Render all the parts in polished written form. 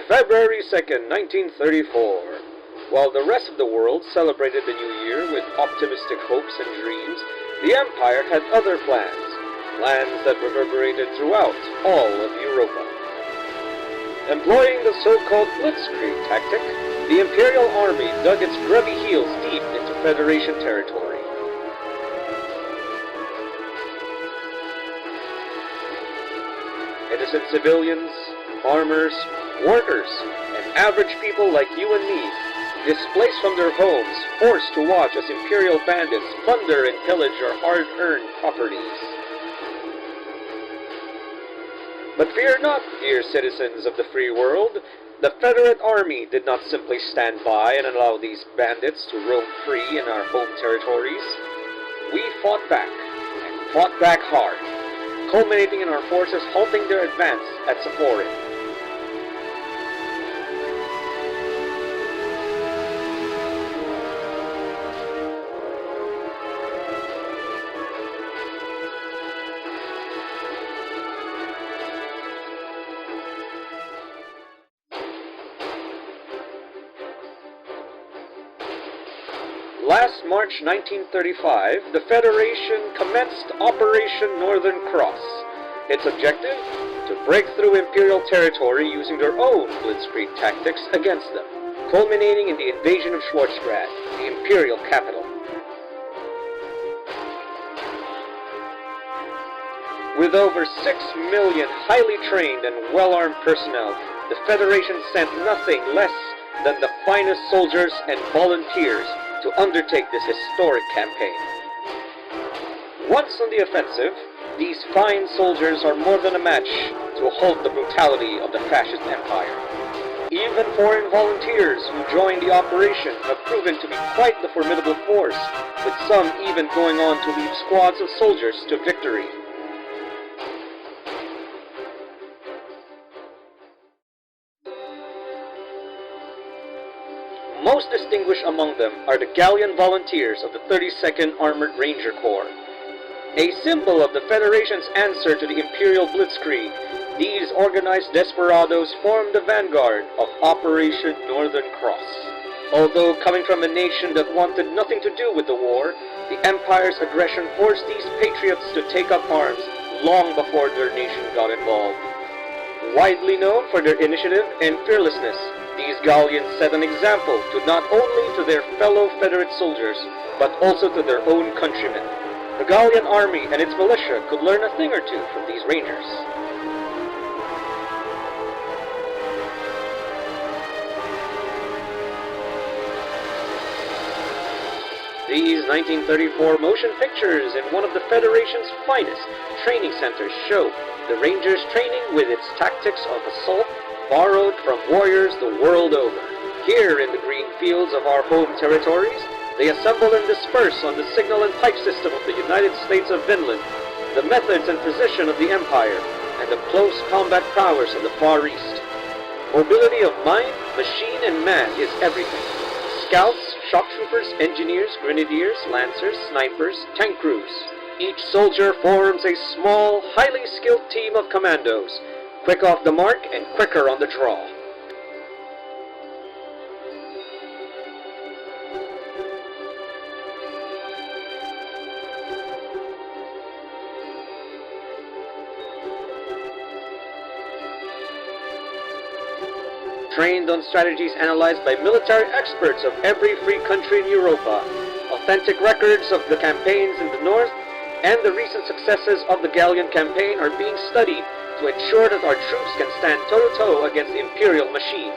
February 2nd, 1934. While the rest of the world celebrated the new year with optimistic hopes and dreams, the Empire had other plans, plans that reverberated throughout all of Europa. Employing the so-called blitzkrieg tactic, the Imperial Army dug its grubby heels deep into Federation territory. Innocent civilians, farmers, workers, and average people like you and me, displaced from their homes, forced to watch as Imperial bandits plunder and pillage our hard-earned properties. But fear not, dear citizens of the free world. The Federate Army did not simply stand by and allow these bandits to roam free in our home territories. We fought back, and fought back hard, culminating in our forces halting their advance at Saforin. Last March 1935, the Federation commenced Operation Northern Cross. Its objective? To break through Imperial territory using their own blitzkrieg tactics against them, culminating in the invasion of Schwarzgrad, the Imperial capital. With over 6 million highly trained and well-armed personnel, the Federation sent nothing less than the finest soldiers and volunteers to undertake this historic campaign. Once on the offensive, these fine soldiers are more than a match to halt the brutality of the fascist empire. Even foreign volunteers who joined the operation have proven to be quite the formidable force, with some even going on to lead squads of soldiers to victory. Most distinguished among them are the Gallian volunteers of the 32nd Armored Ranger Corps. A symbol of the Federation's answer to the Imperial Blitzkrieg, these organized desperados formed the vanguard of Operation Northern Cross. Although coming from a nation that wanted nothing to do with the war, the Empire's aggression forced these patriots to take up arms long before their nation got involved. Widely known for their initiative and fearlessness, these Gallians set an example to not only to their fellow Federate soldiers, but also to their own countrymen. The Gallian army and its militia could learn a thing or two from these Rangers. These 1934 motion pictures in one of the Federation's finest training centers show the Rangers training with its tactics of assault borrowed from warriors the world over. Here in the green fields of our home territories, they assemble and disperse on the signal and pipe system of the United States of Vinland, the methods and precision of the Empire, and the close combat prowess of the Far East. Mobility of mind, machine, and man is everything. Scouts, shock troopers, engineers, grenadiers, lancers, snipers, tank crews. Each soldier forms a small, highly skilled team of commandos, quick off the mark and quicker on the draw. Trained on strategies analyzed by military experts of every free country in Europa, authentic records of the campaigns in the north and the recent successes of the Gallian campaign are being studied to ensure that our troops can stand toe-to-toe against the Imperial machine.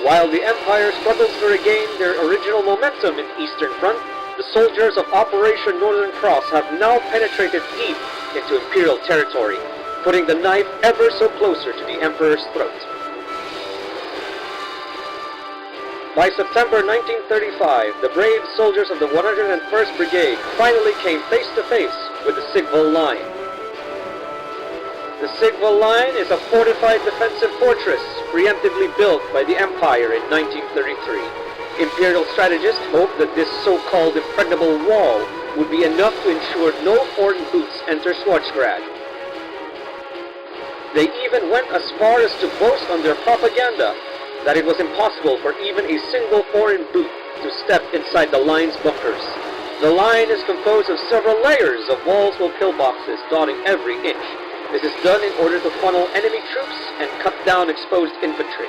While the Empire struggles to regain their original momentum in Eastern Front, the soldiers of Operation Northern Cross have now penetrated deep into Imperial territory, putting the knife ever so closer to the Emperor's throat. By September 1935, the brave soldiers of the 101st Brigade finally came face to face with the Siegval Line. The Siegval Line is a fortified defensive fortress preemptively built by the Empire in 1933. Imperial strategists hoped that this so-called impregnable wall would be enough to ensure no foreign boots enter Schwarzgrad. They even went as far as to boast on their propaganda that it was impossible for even a single foreign boot to step inside the line's bunkers. The line is composed of several layers of walls-will pillboxes dotting every inch. This is done in order to funnel enemy troops and cut down exposed infantry.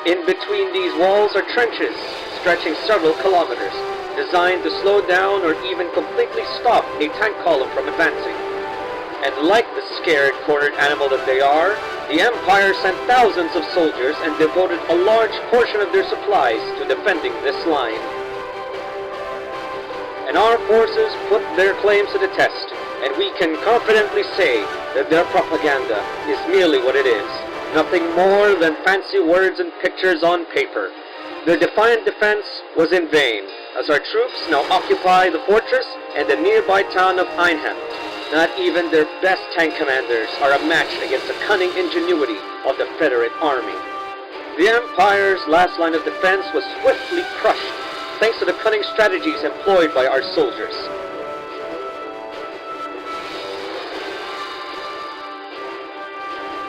In between these walls are trenches stretching several kilometers, designed to slow down or even completely stop a tank column from advancing. And like the scared, cornered animal that they are, the Empire sent thousands of soldiers and devoted a large portion of their supplies to defending this line. And our forces put their claims to the test, and we can confidently say that their propaganda is merely what it is, nothing more than fancy words and pictures on paper. Their defiant defense was in vain, as our troops now occupy the fortress and the nearby town of Einhem. Not even their best tank commanders are a match against the cunning ingenuity of the Federate Army. The Empire's last line of defense was swiftly crushed, thanks to the cunning strategies employed by our soldiers.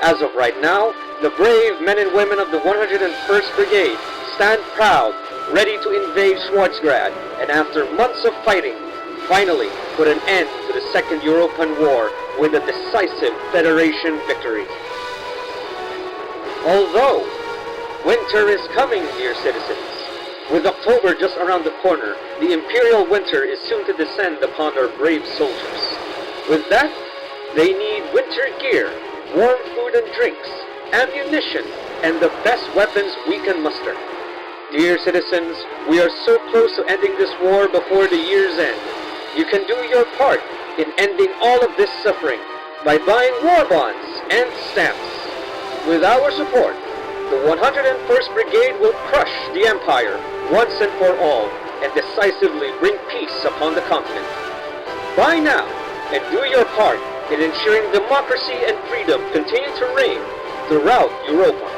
As of right now, the brave men and women of the 101st Brigade stand proud, ready to invade Schwarzgrad, and after months of fighting, finally put an end to the Second European War with a decisive Federation victory. Although winter is coming, dear citizens, with October just around the corner, the Imperial winter is soon to descend upon our brave soldiers. With that, they need winter gear, warm food and drinks, ammunition, and the best weapons we can muster. Dear citizens, we are so close to ending this war before the year's end. You can do your part in ending all of this suffering by buying war bonds and stamps. With our support, the 101st Brigade will crush the Empire once and for all and decisively bring peace upon the continent. Buy now and do your part in ensuring democracy and freedom continue to reign throughout Europa.